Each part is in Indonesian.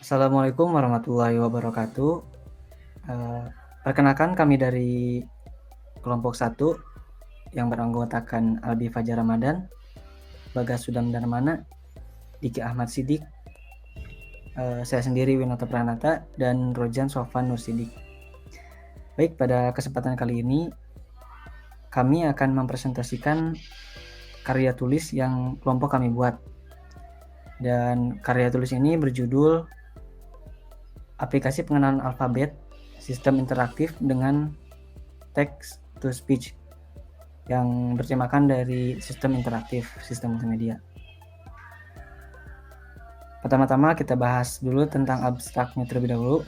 Assalamualaikum warahmatullahi wabarakatuh. Eee, Perkenalkan kami dari kelompok satu yang beranggotakan Albi Fajar Ramadan, Bagas Sudam Darmana, Diki Ahmad Sidik, saya sendiri Winata Pranata, dan Rojan Sofan Nursidik. Baik, pada kesempatan kali ini kami akan mempresentasikan karya tulis yang kelompok kami buat. Dan karya tulis ini berjudul Aplikasi Pengenalan Alfabet Sistem Interaktif dengan Text to Speech yang bertemakan dari sistem interaktif, sistem multimedia. Pertama-tama kita bahas dulu tentang abstraknya terlebih dahulu.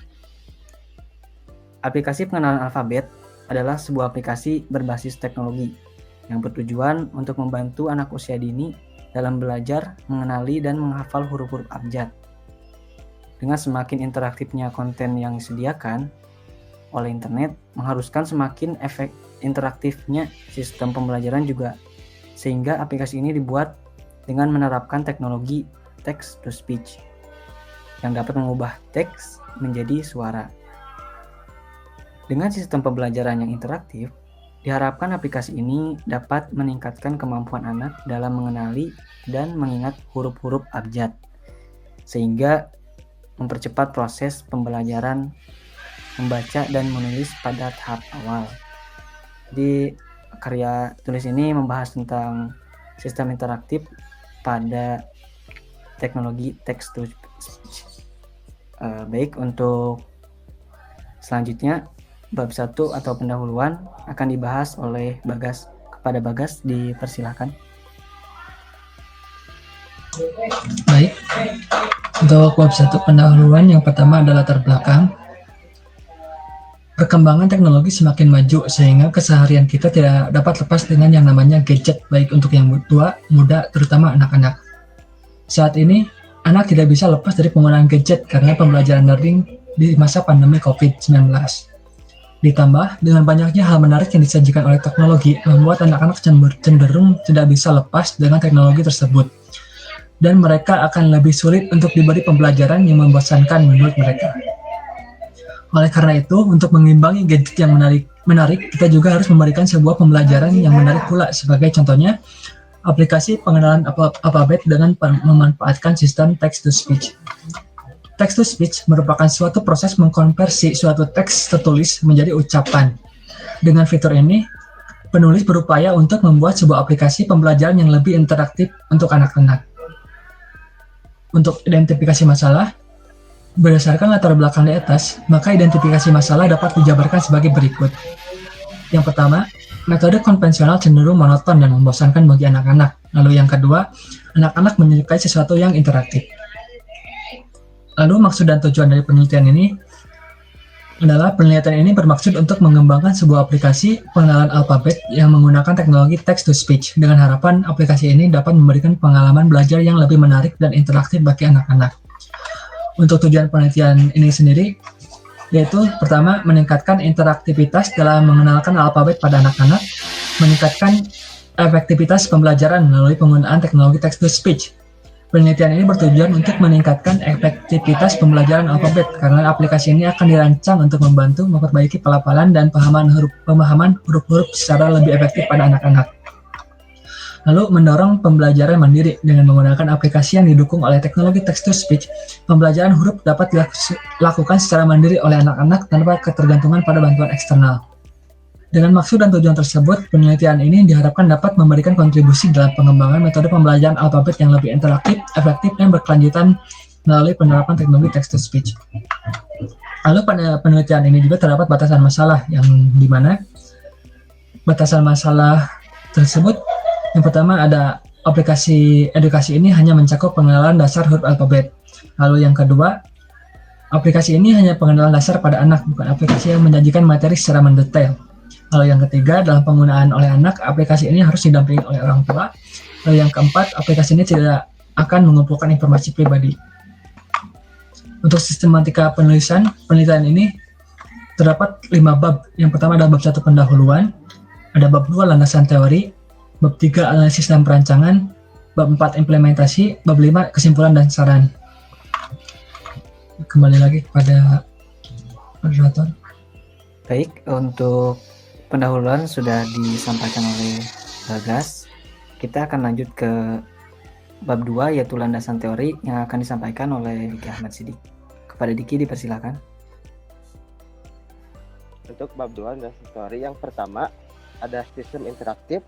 Aplikasi pengenalan alfabet adalah sebuah aplikasi berbasis teknologi yang bertujuan untuk membantu anak usia dini dalam belajar, mengenali, dan menghafal huruf-huruf abjad. Dengan semakin interaktifnya konten yang disediakan oleh internet, mengharuskan semakin efek interaktifnya sistem pembelajaran juga, sehingga aplikasi ini dibuat dengan menerapkan teknologi text to speech yang dapat mengubah teks menjadi suara. Dengan sistem pembelajaran yang interaktif, diharapkan aplikasi ini dapat meningkatkan kemampuan anak dalam mengenali dan mengingat huruf-huruf abjad, sehingga mempercepat proses pembelajaran membaca dan menulis pada tahap awal. Jadi karya tulis ini membahas tentang sistem interaktif pada teknologi text to speech. Baik, untuk selanjutnya bab 1 atau pendahuluan akan dibahas oleh Bagas. Kepada Bagas dipersilahkan. Baik, untuk bab 1 pendahuluan yang pertama adalah latar belakang. Perkembangan teknologi semakin maju sehingga keseharian kita tidak dapat lepas dengan yang namanya gadget, baik untuk yang tua, muda, terutama anak-anak. Saat ini, anak tidak bisa lepas dari penggunaan gadget karena pembelajaran daring di masa pandemi COVID-19. Ditambah dengan banyaknya hal menarik yang disajikan oleh teknologi, membuat anak-anak cenderung tidak bisa lepas dengan teknologi tersebut. Dan mereka akan lebih sulit untuk diberi pembelajaran yang membosankan menurut mereka. Oleh karena itu, untuk mengimbangi gadget yang menarik, kita juga harus memberikan sebuah pembelajaran yang menarik pula. Sebagai contohnya, aplikasi pengenalan alfabet dengan memanfaatkan sistem text-to-speech. Text-to-speech merupakan suatu proses mengkonversi suatu teks tertulis menjadi ucapan. Dengan fitur ini, penulis berupaya untuk membuat sebuah aplikasi pembelajaran yang lebih interaktif untuk anak-anak. Untuk identifikasi masalah, berdasarkan latar belakang di atas, maka identifikasi masalah dapat dijabarkan sebagai berikut. Yang pertama, metode konvensional cenderung monoton dan membosankan bagi anak-anak. Lalu yang kedua, anak-anak menyukai sesuatu yang interaktif. Lalu maksud dan tujuan dari penelitian ini adalah penelitian ini bermaksud untuk mengembangkan sebuah aplikasi pengenalan alfabet yang menggunakan teknologi text-to-speech dengan harapan aplikasi ini dapat memberikan pengalaman belajar yang lebih menarik dan interaktif bagi anak-anak. Untuk tujuan penelitian ini sendiri, yaitu pertama, meningkatkan interaktivitas dalam mengenalkan alfabet pada anak-anak, meningkatkan efektivitas pembelajaran melalui penggunaan teknologi text-to-speech. Penelitian ini bertujuan untuk meningkatkan efektivitas pembelajaran alfabet karena aplikasi ini akan dirancang untuk membantu memperbaiki pelafalan dan pemahaman huruf-huruf secara lebih efektif pada anak-anak. Lalu mendorong pembelajaran mandiri dengan menggunakan aplikasi yang didukung oleh teknologi text-to-speech. Pembelajaran huruf dapat dilakukan secara mandiri oleh anak-anak tanpa ketergantungan pada bantuan eksternal. Dengan maksud dan tujuan tersebut, penelitian ini diharapkan dapat memberikan kontribusi dalam pengembangan metode pembelajaran alfabet yang lebih interaktif, efektif, dan berkelanjutan melalui penerapan teknologi text-to-speech. Lalu pada penelitian ini juga terdapat batasan masalah, yang dimana batasan masalah tersebut yang pertama ada aplikasi edukasi ini hanya mencakup pengenalan dasar huruf alfabet. Lalu yang kedua, aplikasi ini hanya pengenalan dasar pada anak, bukan aplikasi yang menjanjikan materi secara mendetail. Lalu yang ketiga, dalam penggunaan oleh anak, aplikasi ini harus didampingi oleh orang tua. Lalu yang keempat, aplikasi ini tidak akan mengumpulkan informasi pribadi. Untuk sistematika penelitian ini terdapat 5 bab. Yang pertama adalah bab 1 pendahuluan, ada bab 2 landasan teori, bab 3 analisis dan perancangan, bab 4 implementasi, bab 5 kesimpulan dan saran. Kembali lagi kepada moderator. Baik, untuk pendahuluan sudah disampaikan oleh Bagas. Kita akan lanjut ke bab 2 yaitu landasan teori yang akan disampaikan oleh Diki Ahmad Sidik. Kepada Diki dipersilakan. Untuk bab 2 landasan teori yang pertama ada sistem interaktif.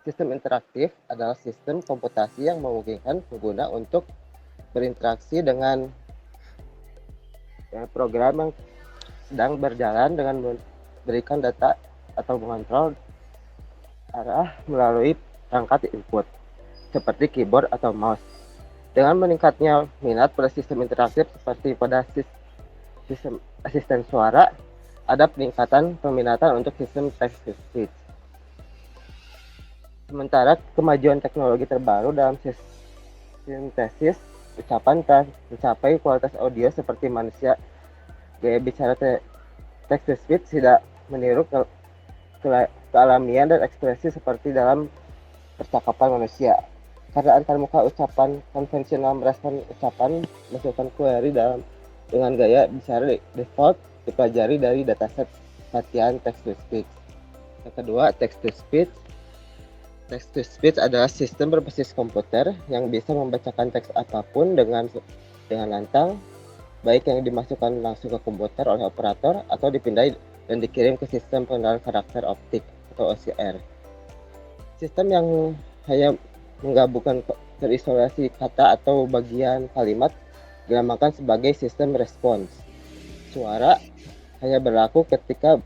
Sistem interaktif adalah sistem komputasi yang memungkinkan pengguna untuk berinteraksi dengan program yang sedang berjalan dengan memberikan data atau mengontrol arah melalui perangkat input seperti keyboard atau mouse. Dengan meningkatnya minat pada sistem interaktif seperti pada sistem asisten suara, ada peningkatan peminatan untuk sistem text-to-speech. Sementara kemajuan teknologi terbaru dalam sintesis ucapan telah mencapai kualitas audio seperti manusia. Gaya bicara text-to-speech tidak meniru kealamian dan ekspresi seperti dalam percakapan manusia. Karena antarmuka ucapan konvensional merespon ucapan masukkan query dengan gaya bicara default dipelajari dari dataset latihan text-to-speech. Yang kedua, text-to-speech. Text-to-speech adalah sistem berbasis komputer yang bisa membacakan teks apapun dengan lantang, baik yang dimasukkan langsung ke komputer oleh operator atau dipindai dan dikirim ke sistem pengenalan karakter optik atau OCR. Sistem yang hanya menggabungkan terisolasi kata atau bagian kalimat dinamakan sebagai sistem respons. Suara hanya berlaku ketika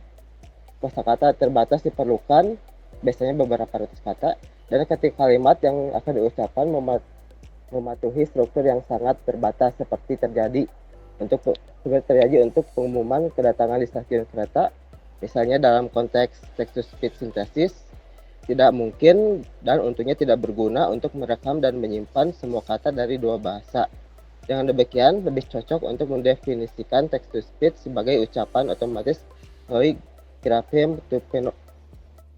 kosakata terbatas diperlukan, biasanya beberapa ratus kata, dan ketika kalimat yang akan diucapkan mematuhi struktur yang sangat terbatas seperti terjadi untuk pengumuman kedatangan di stasiun kereta, misalnya dalam konteks text-to-speech synthesis. Tidak mungkin dan untungnya tidak berguna untuk merekam dan menyimpan semua kata dari dua bahasa. Dengan demikian, lebih cocok untuk mendefinisikan text-to-speech sebagai ucapan otomatis melalui grafem to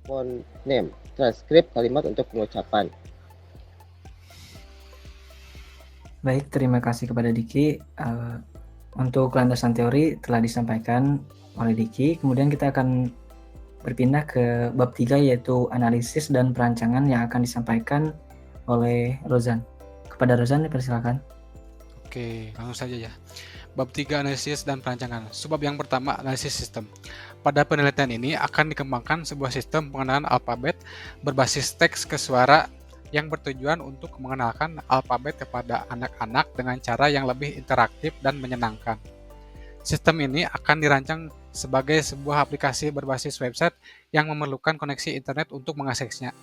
phoneme, transkrip kalimat untuk pengucapan. Baik, terima kasih kepada Diki. Untuk landasan teori telah disampaikan oleh Diki. Kemudian kita akan berpindah ke bab 3 yaitu analisis dan perancangan yang akan disampaikan oleh Rozan. Kepada Rozan dipersilakan. Oke, langsung saja ya. Bab 3 analisis dan perancangan. Subbab yang pertama, analisis sistem. Pada penelitian ini akan dikembangkan sebuah sistem pengenalan alfabet berbasis teks ke suara yang bertujuan untuk mengenalkan alfabet kepada anak-anak dengan cara yang lebih interaktif dan menyenangkan. Sistem ini akan dirancang sebagai sebuah aplikasi berbasis website yang memerlukan koneksi internet untuk mengaksesnya.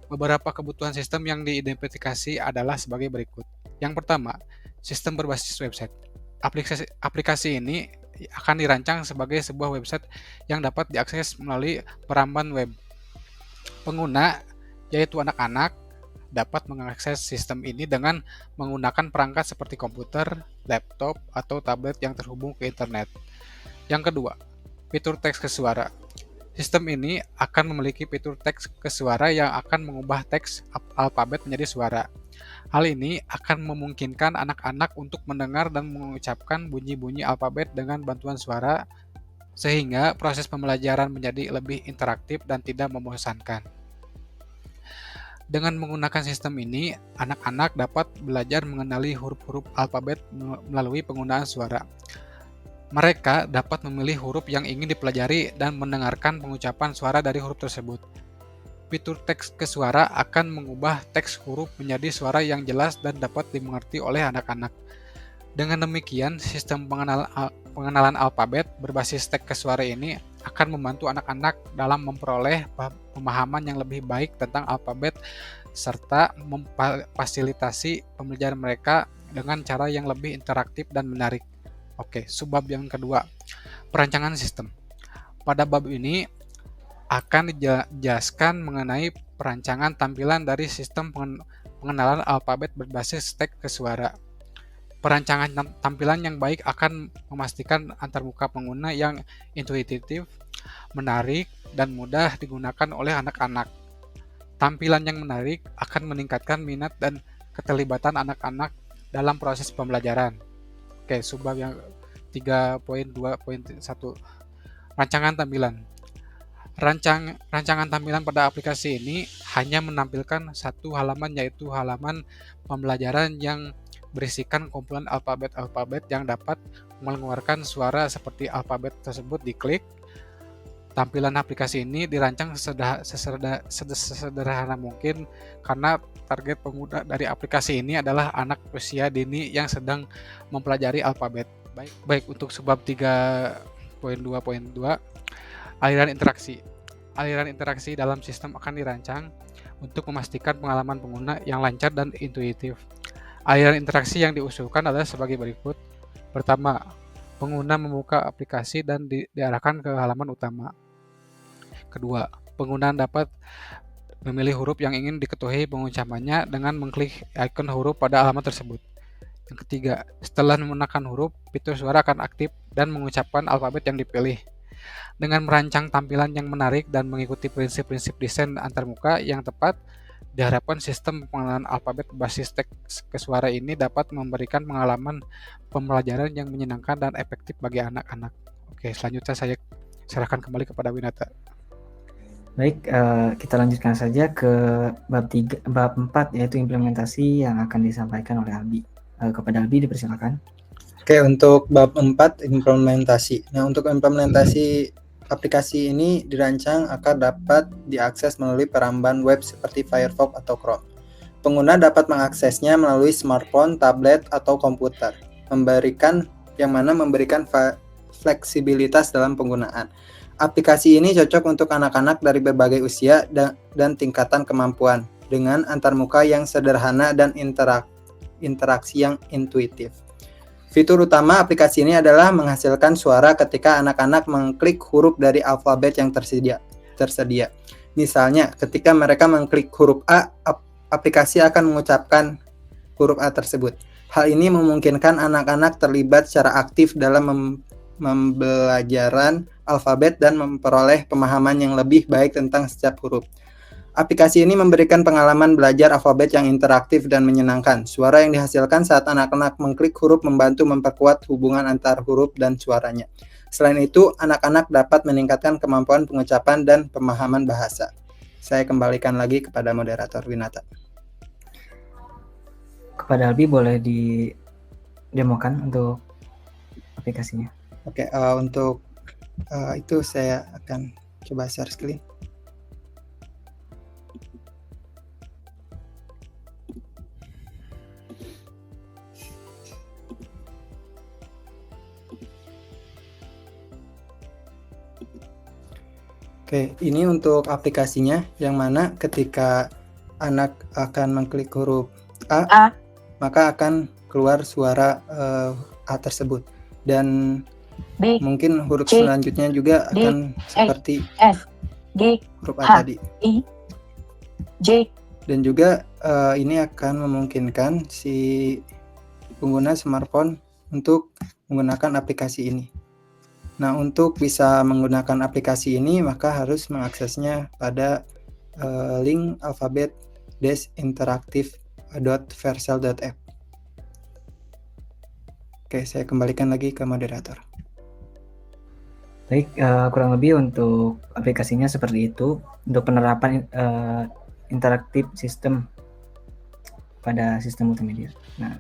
Beberapa kebutuhan sistem yang diidentifikasi adalah sebagai berikut. Yang pertama, sistem berbasis website. Aplikasi ini akan dirancang sebagai sebuah website yang dapat diakses melalui peramban web. Pengguna, yaitu anak-anak, dapat mengakses sistem ini dengan menggunakan perangkat seperti komputer, laptop, atau tablet yang terhubung ke internet. Yang kedua, fitur teks ke suara. Sistem ini akan memiliki fitur teks ke suara yang akan mengubah teks alfabet menjadi suara. Hal ini akan memungkinkan anak-anak untuk mendengar dan mengucapkan bunyi-bunyi alfabet dengan bantuan suara, sehingga proses pembelajaran menjadi lebih interaktif dan tidak membosankan. Dengan menggunakan sistem ini, anak-anak dapat belajar mengenali huruf-huruf alfabet melalui penggunaan suara. Mereka dapat memilih huruf yang ingin dipelajari dan mendengarkan pengucapan suara dari huruf tersebut. Fitur teks ke suara akan mengubah teks huruf menjadi suara yang jelas dan dapat dimengerti oleh anak-anak. Dengan demikian, sistem pengenalan alfabet berbasis teks ke suara ini akan membantu anak-anak dalam memperoleh pemahaman yang lebih baik tentang alfabet serta memfasilitasi pembelajaran mereka dengan cara yang lebih interaktif dan menarik. Oke, subbab yang kedua, perancangan sistem. Pada bab ini akan dijelaskan mengenai perancangan tampilan dari sistem pengenalan alfabet berbasis teks ke suara. Perancangan tampilan yang baik akan memastikan antarmuka pengguna yang intuitif, menarik, dan mudah digunakan oleh anak-anak. Tampilan yang menarik akan meningkatkan minat dan keterlibatan anak-anak dalam proses pembelajaran. Oke, subbab yang 3.2.1, rancangan tampilan. Rancangan tampilan pada aplikasi ini hanya menampilkan satu halaman, yaitu halaman pembelajaran yang berisikan kumpulan alfabet-alfabet yang dapat mengeluarkan suara seperti alfabet tersebut diklik. Tampilan aplikasi ini dirancang sesederhana mungkin karena target pengguna dari aplikasi ini adalah anak usia dini yang sedang mempelajari alfabet. Baik untuk subbab 3.2.2, aliran interaksi. Aliran interaksi dalam sistem akan dirancang untuk memastikan pengalaman pengguna yang lancar dan intuitif. Aliran interaksi yang diusulkan adalah sebagai berikut. Pertama, pengguna membuka aplikasi dan diarahkan ke halaman utama. Kedua, pengguna dapat memilih huruf yang ingin diketahui pengucapannya dengan mengklik ikon huruf pada halaman tersebut. Yang ketiga, setelah menekan huruf, fitur suara akan aktif dan mengucapkan alfabet yang dipilih. Dengan merancang tampilan yang menarik dan mengikuti prinsip-prinsip desain antarmuka yang tepat, diharapkan sistem pengenalan alfabet berbasis teks ke suara ini dapat memberikan pengalaman pembelajaran yang menyenangkan dan efektif bagi anak-anak. Oke, selanjutnya saya serahkan kembali kepada Winata. Baik, kita lanjutkan saja ke bab 4, yaitu implementasi yang akan disampaikan oleh Albi. Kepada Albi dipersilakan. Oke, untuk bab 4 implementasi. Nah, untuk implementasi aplikasi ini dirancang agar dapat diakses melalui peramban web seperti Firefox atau Chrome. Pengguna dapat mengaksesnya melalui smartphone, tablet, atau komputer, memberikan fleksibilitas dalam penggunaan. Aplikasi ini cocok untuk anak-anak dari berbagai usia dan tingkatan kemampuan, dengan antarmuka yang sederhana dan interaksi yang intuitif. Fitur utama aplikasi ini adalah menghasilkan suara ketika anak-anak mengklik huruf dari alfabet yang tersedia. Misalnya, ketika mereka mengklik huruf A, aplikasi akan mengucapkan huruf A tersebut. Hal ini memungkinkan anak-anak terlibat secara aktif dalam pembelajaran alfabet dan memperoleh pemahaman yang lebih baik tentang setiap huruf. Aplikasi ini memberikan pengalaman belajar alfabet yang interaktif dan menyenangkan. Suara yang dihasilkan saat anak-anak mengklik huruf membantu memperkuat hubungan antar huruf dan suaranya. Selain itu, anak-anak dapat meningkatkan kemampuan pengucapan dan pemahaman bahasa. Saya kembalikan lagi kepada moderator Winata. Kepada Albi boleh didemokan untuk aplikasinya. Oke, untuk itu saya akan coba share screen. Oke, ini untuk aplikasinya, yang mana ketika anak akan mengklik huruf A, maka akan keluar suara A tersebut. Dan B, mungkin huruf C, selanjutnya juga D, akan seperti F, G, huruf A H, tadi. I, J. Dan juga ini akan memungkinkan si pengguna smartphone untuk menggunakan aplikasi ini. Nah, untuk bisa menggunakan aplikasi ini, maka harus mengaksesnya pada link alphabet-interactive.vercel.app. Oke, saya kembalikan lagi ke moderator. Baik, kurang lebih untuk aplikasinya seperti itu. Untuk penerapan interaktif sistem pada sistem multimedia. Nah,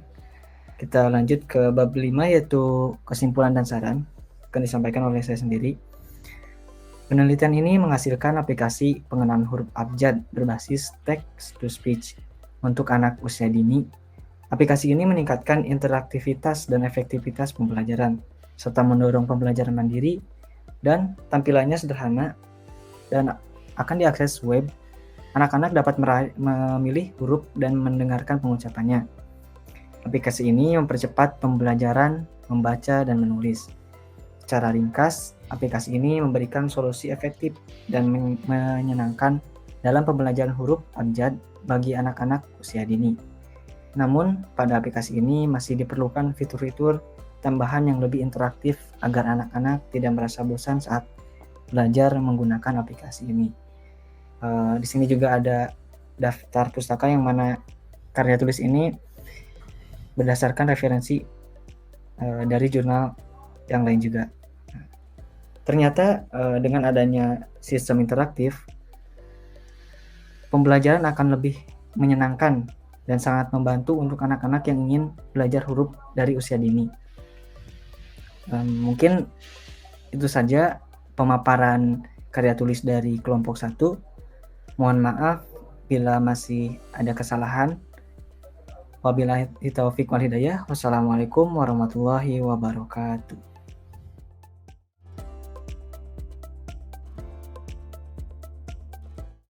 kita lanjut ke bab 5, yaitu kesimpulan dan saran. Akan disampaikan oleh saya sendiri. Penelitian ini menghasilkan aplikasi pengenalan huruf abjad berbasis text to speech untuk anak usia dini. Aplikasi ini meningkatkan interaktivitas dan efektivitas pembelajaran, serta mendorong pembelajaran mandiri, dan tampilannya sederhana dan akan diakses web. Anak-anak dapat memilih huruf dan mendengarkan pengucapannya. Aplikasi ini mempercepat pembelajaran membaca dan menulis. Secara ringkas, aplikasi ini memberikan solusi efektif dan menyenangkan dalam pembelajaran huruf abjad bagi anak-anak usia dini. Namun, pada aplikasi ini masih diperlukan fitur-fitur tambahan yang lebih interaktif agar anak-anak tidak merasa bosan saat belajar menggunakan aplikasi ini. Di sini juga ada daftar pustaka yang mana karya tulis ini berdasarkan referensi dari jurnal yang lain juga. Ternyata dengan adanya sistem interaktif, pembelajaran akan lebih menyenangkan dan sangat membantu untuk anak-anak yang ingin belajar huruf dari usia dini. Mungkin itu saja pemaparan karya tulis dari kelompok 1. Mohon maaf bila masih ada kesalahan. Wabillahi taufiq wal hidayah. Wassalamualaikum warahmatullahi wabarakatuh.